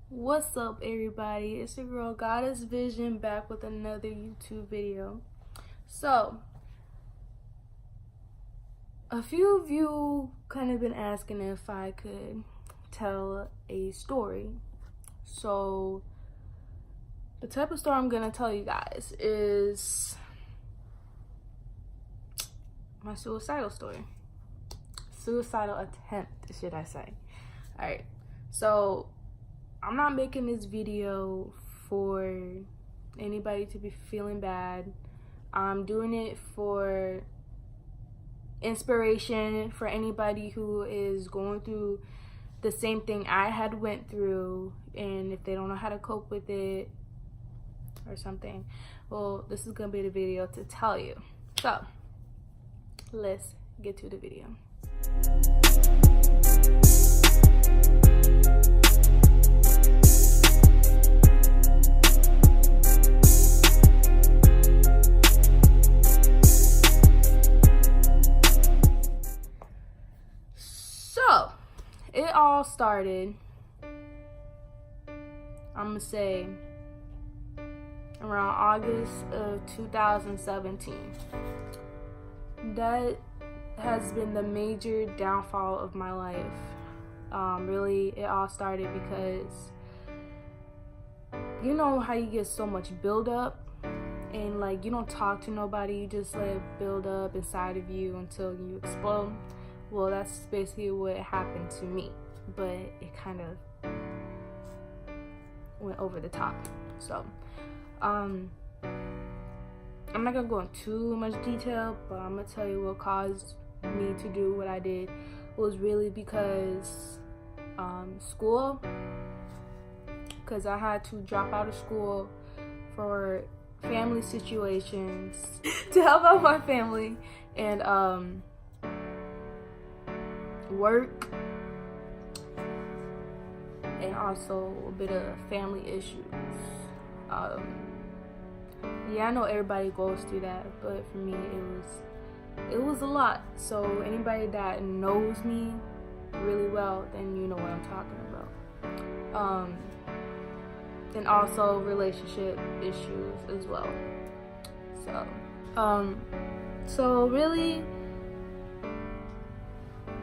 What's up, everybody? It's your girl Goddess Vision back with another YouTube video. So, a few of you kind of been asking if I could tell a story. So, the type of story I'm gonna tell you guys is my suicidal story. Suicidal attempt, should I say. Alright, so I'm not making this video for anybody to be feeling bad. I'm doing it for inspiration for anybody who is going through the same thing I had went through, and if they don't know how to cope with it or something, well, this is gonna be the video to tell you. So let's get to the video. So it all started, I'm gonna say, around August of 2017. That has been the major downfall of my life. Really, it all started because you know how you get so much buildup and like you don't talk to nobody, you just let it build up inside of you until you explode. Well, that's basically what happened to me, but it kind of went over the top. So I'm not gonna go into too much detail, but I'm gonna tell you what caused me to do what I did was really because school, because I had to drop out of school for family situations to help out my family, and work, and also a bit of family issues. Yeah, I know everybody goes through that, but for me it was a lot. So anybody that knows me really well, then you know what I'm talking about. And also relationship issues as well. So really,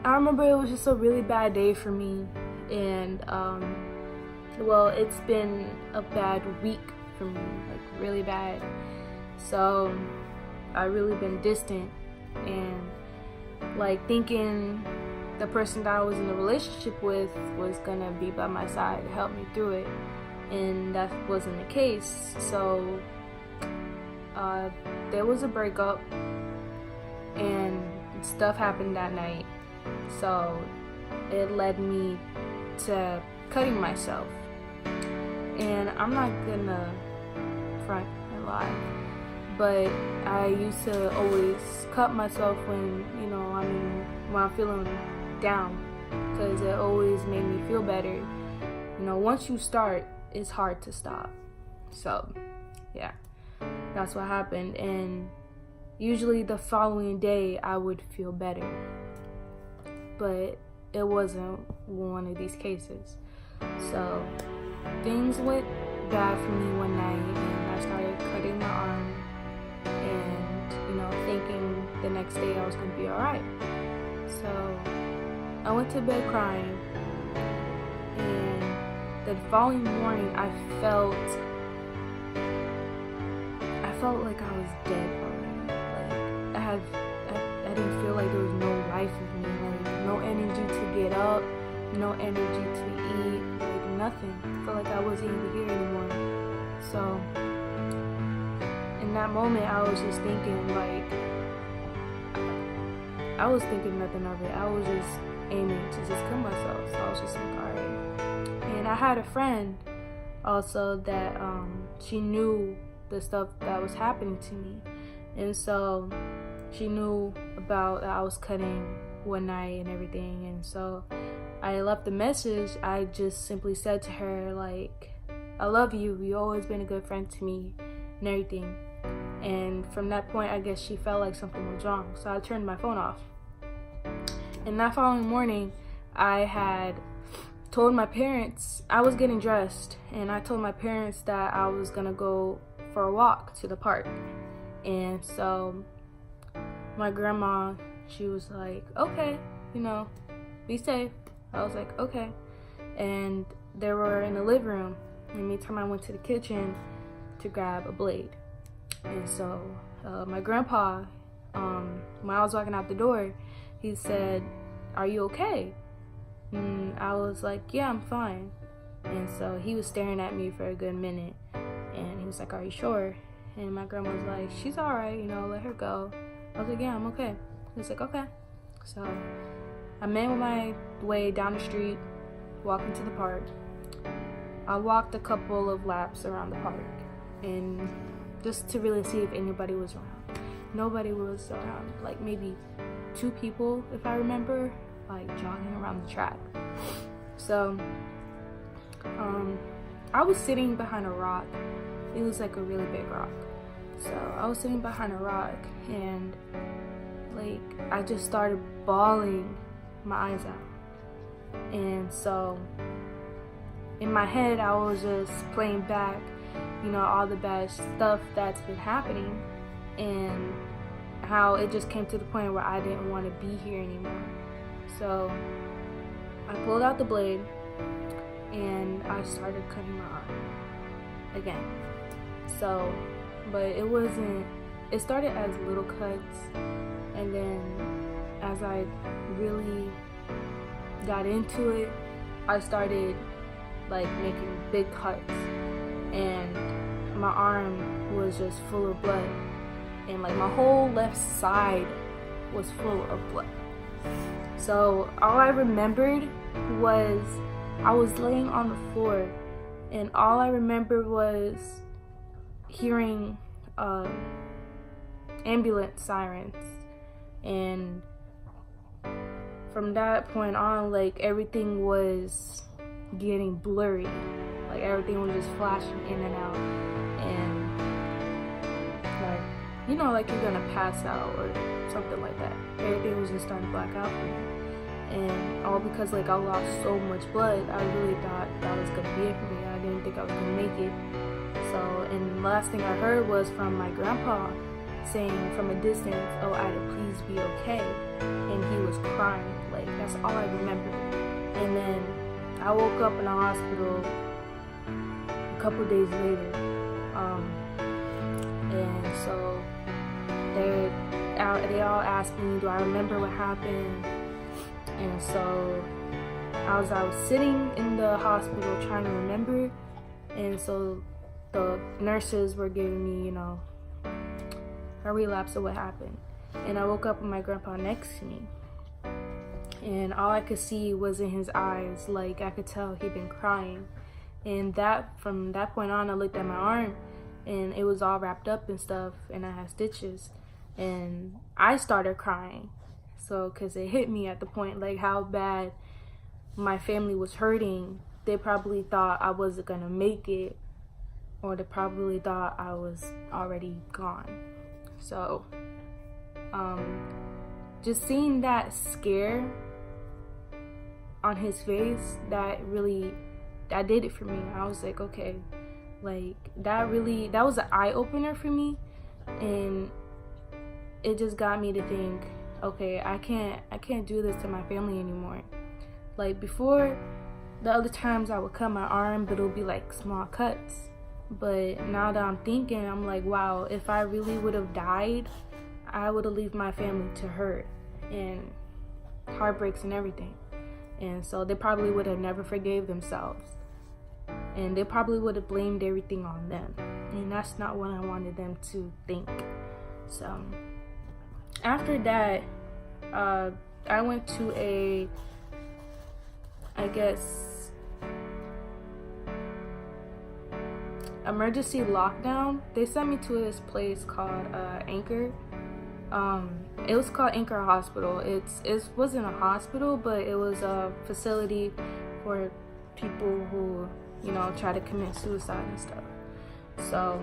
I remember it was just a really bad day for me, and well, it's been a bad week for me, like really bad. So I really been distant and like thinking the person that I was in a relationship with was gonna be by my side to help me through it, and that wasn't the case. So there was a breakup and stuff happened that night, so it led me to cutting myself. And I'm not gonna front and lie, but I used to always cut myself when, when I'm feeling down, because it always made me feel better. Once you start, it's hard to stop. So yeah, that's what happened, and usually the following day I would feel better, but it wasn't one of these cases. So things went bad for me one night, and I started cutting my arm, and thinking the next day I was gonna be alright. So I went to bed crying, and the following morning I felt like I was dead already. Like I didn't feel like there was no life in me, like no energy to get up, no energy to eat, like nothing. I felt like I wasn't even here anymore. So in that moment I was just thinking, like, I was thinking nothing of it. I was just aiming to just kill myself. So I was just like, alright. And I had a friend also that she knew the stuff that was happening to me, and so she knew about that I was cutting one night and everything. And so I left a message. I just simply said to her, like, I love you, you always been a good friend to me and everything. And from that point, I guess she felt like something was wrong, so I turned my phone off. And that following morning I had told my parents, I was getting dressed, and I told my parents that I was gonna go for a walk to the park. And so my grandma, she was like, okay, be safe. I was like, okay. And they were in the living room, and meantime I went to the kitchen to grab a blade. And so my grandpa, when I was walking out the door, he said, are you okay? And I was like, yeah, I'm fine. And so he was staring at me for a good minute, and he was like, are you sure? And my grandma was like, she's all right, let her go. I was like, yeah, I'm okay. He was like, okay. So I made my way down the street, walking to the park. I walked a couple of laps around the park, and just to really see if anybody was around. Nobody was around, like maybe 2 people, if I remember, like jogging around the track. So I was sitting behind a rock. It was like a really big rock. So I was sitting behind a rock, and like I just started bawling my eyes out. And so in my head I was just playing back, all the bad stuff that's been happening, and how it just came to the point where I didn't want to be here anymore. So I pulled out the blade, and I started cutting my arm again. So, but it started as little cuts, and then as I really got into it, I started like making big cuts, and my arm was just full of blood, and like my whole left side was full of blood. So all I remembered was I was laying on the floor, and all I remembered was hearing ambulance sirens. And from that point on, like everything was getting blurry, like everything was just flashing in and out, and like you're gonna pass out or something like that. Everything was just starting to black out for me, and all because like I lost so much blood. I really thought that was gonna be it for me. I didn't think I was gonna make it. So, and the last thing I heard was from my grandpa saying from a distance, oh, Ida, please be okay. And he was crying. Like, that's all I remember. And then I woke up in the hospital a couple days later. And so they all asked me, do I remember what happened? And so I was sitting in the hospital trying to remember. And so the nurses were giving me, a relapse of what happened. And I woke up with my grandpa next to me, and all I could see was in his eyes, like I could tell he'd been crying. And from that point on, I looked at my arm, and it was all wrapped up and stuff, and I had stitches, and I started crying. So, because it hit me at the point, like how bad my family was hurting. They probably thought I wasn't gonna make it, or they probably thought I was already gone. So, just seeing that scare on his face, that did it for me. I was like, okay, like that was an eye-opener for me, and it just got me to think, okay, I can't do this to my family anymore. Like before, the other times I would cut my arm, but it would be like small cuts. But now that I'm thinking, I'm like, wow, if I really would have died, I would have left my family to hurt and heartbreaks and everything. And so they probably would have never forgave themselves, and they probably would have blamed everything on them, and that's not what I wanted them to think. So after that, I went to emergency lockdown. They sent me to this place called Anchor. It was called Anchor Hospital. It wasn't a hospital, but it was a facility for people who try to commit suicide and stuff. So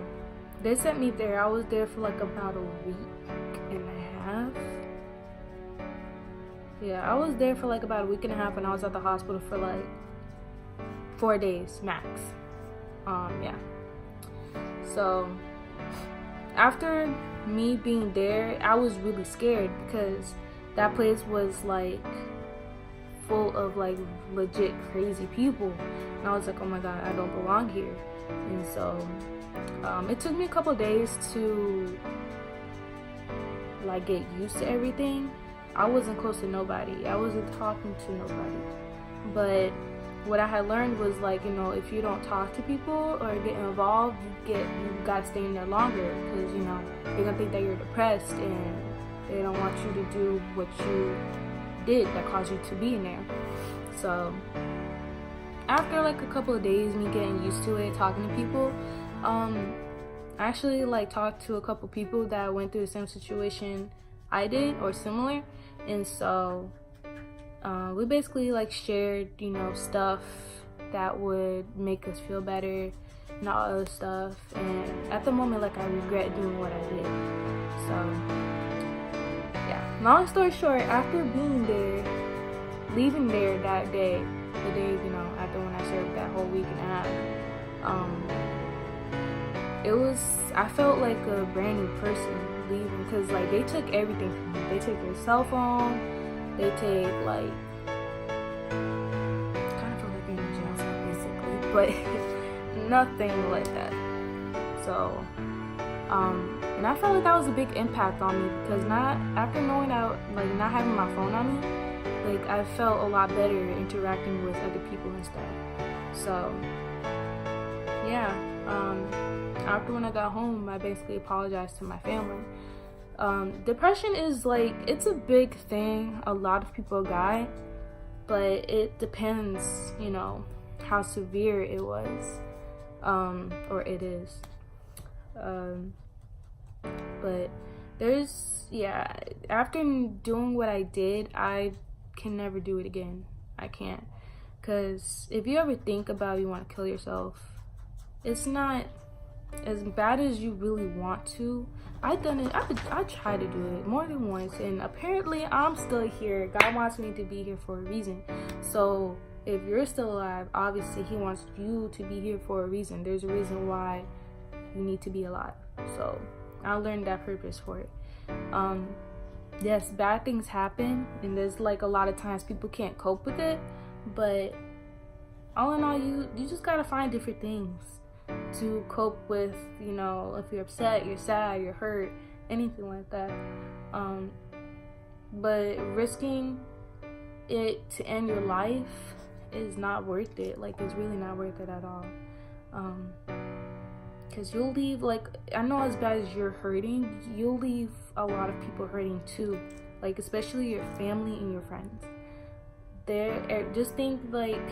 they sent me there. I was there for like about a week and a half. Yeah, I was there for like about a week and a half, and I was at the hospital for like 4 days max. Yeah. So after me being there, I was really scared because that place was like full of like legit crazy people, and I was like, oh my god, I don't belong here. And so it took me a couple days to like get used to everything. I wasn't close to nobody, I wasn't talking to nobody, but what I had learned was like, you know, if you don't talk to people or get involved, you gotta stay in there longer, because, you know, they're gonna think that you're depressed and they don't want you to do what you did that caused you to be in there. So after like a couple of days, me getting used to it, talking to people, I actually like talked to a couple people that went through the same situation I did or similar, and so we basically like shared, you know, stuff that would make us feel better and all other stuff. And at the moment, like, I regret doing what I did. So yeah, long story short, after being there, leaving there that day, the day, you know, after when I served that whole week and a half, I felt like a brand new person leaving, because like they took everything from me. They took your cell phone, they take like, kind of feel like you're in jail cell basically, but nothing like that. So and I felt like that was a big impact on me, because after knowing that, like, not having my phone on me, like, I felt a lot better interacting with other people and stuff. So yeah, after when I got home, I basically apologized to my family. Depression is like, it's a big thing a lot of people got, but it depends, you know, how severe it was, or it is. But there's, yeah, after doing what I did, I can never do it again. I can't, because if you ever think about you want to kill yourself, it's not as bad as you really want to. I've done it. I tried to do it more than once, and apparently I'm still here. God wants me to be here for a reason. So if you're still alive, obviously he wants you to be here for a reason. There's a reason why you need to be alive. So I learned that purpose for it. Yes, bad things happen, and there's like a lot of times people can't cope with it, but all in all, you just gotta find different things to cope with, you know, if you're upset, you're sad, you're hurt, anything like that. But risking it to end your life is not worth it. Like, it's really not worth it at all. Because you'll leave, like, I know as bad as you're hurting, you'll leave a lot of people hurting too. Like, especially your family and your friends. Just think, like,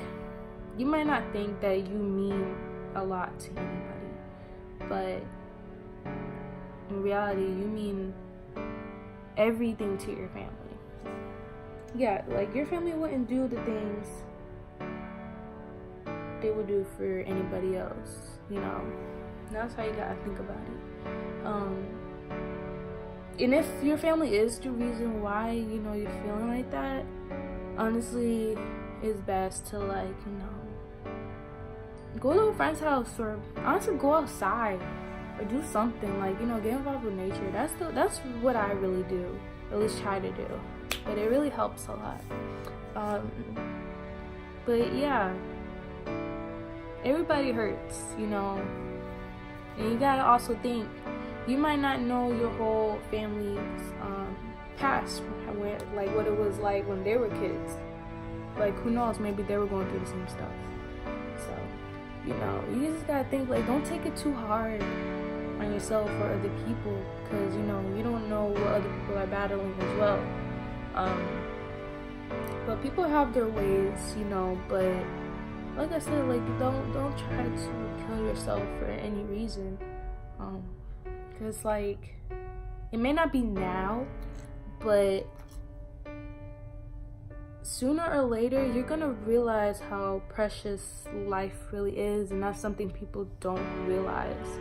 you might not think that you mean a lot to anybody, but in reality, you mean everything to your family. Yeah, like, your family wouldn't do the things they would do for anybody else, you know. That's how you gotta think about it. And if your family is the reason why, you know, you're feeling like that, honestly, it's best to, like, you know, go to a friend's house, or honestly go outside or do something, like, you know, get involved with nature. That's what I really do, at least try to do, but it really helps a lot. But yeah, everybody hurts, you know, and you gotta also think, you might not know your whole family's past, like what it was like when they were kids. Like, who knows, maybe they were going through the same stuff. So, you know, you just gotta think, like, don't take it too hard on yourself or other people, because, you know, you don't know what other people are battling as well. But people have their ways, you know, but like I said, like, don't try to kill yourself for any reason, because, like, it may not be now, but sooner or later you're gonna realize how precious life really is, and that's something people don't realize.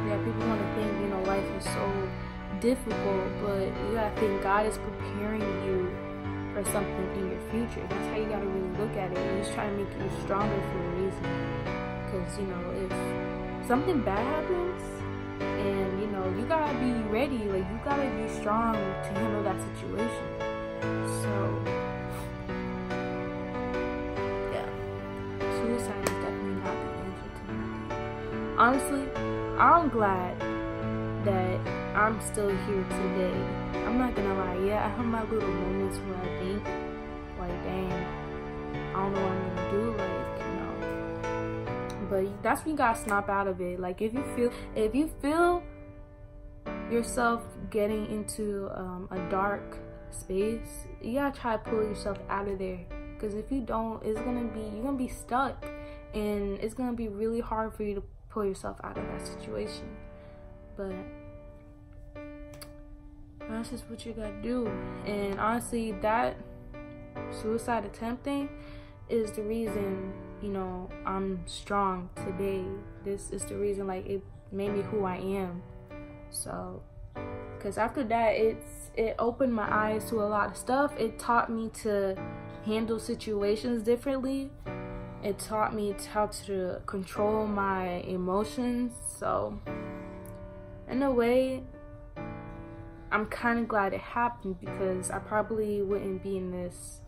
Yeah, people want to think, you know, life is so difficult, but you gotta think God is preparing you for something in your future. That's how you gotta really look at it. You He's trying to make you stronger for a reason. Because, you know, if something bad happens, and, you know, you gotta be ready. Like, you gotta be strong to handle that situation. So, yeah. Suicide is definitely not the answer to nothing. Honestly, I'm glad that I'm still here today. I'm not gonna lie, yeah, I have my little moments where I think, like, dang, I don't know what I'm gonna do, like, you know. But that's when you gotta snap out of it. Like, if you feel yourself getting into a dark space, you gotta try to pull yourself out of there. Because if you don't, you're gonna be stuck, and it's gonna be really hard for you to pull yourself out of that situation. But that's just what you gotta do. And honestly, that suicide attempt thing is the reason, you know, I'm strong today. This is the reason, like, it made me who I am. So, because after that, it opened my eyes to a lot of stuff. It taught me to handle situations differently. It taught me how to control my emotions. So, in a way, I'm kind of glad it happened, because I probably wouldn't be in this,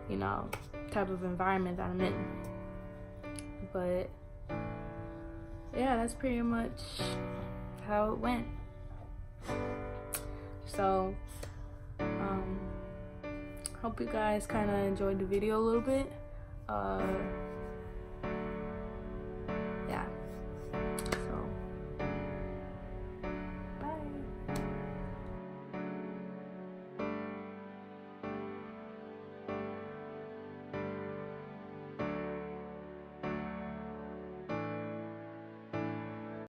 you know, type of environment that I'm in. But yeah, that's pretty much how it went. So hope you guys kind of enjoyed the video a little bit.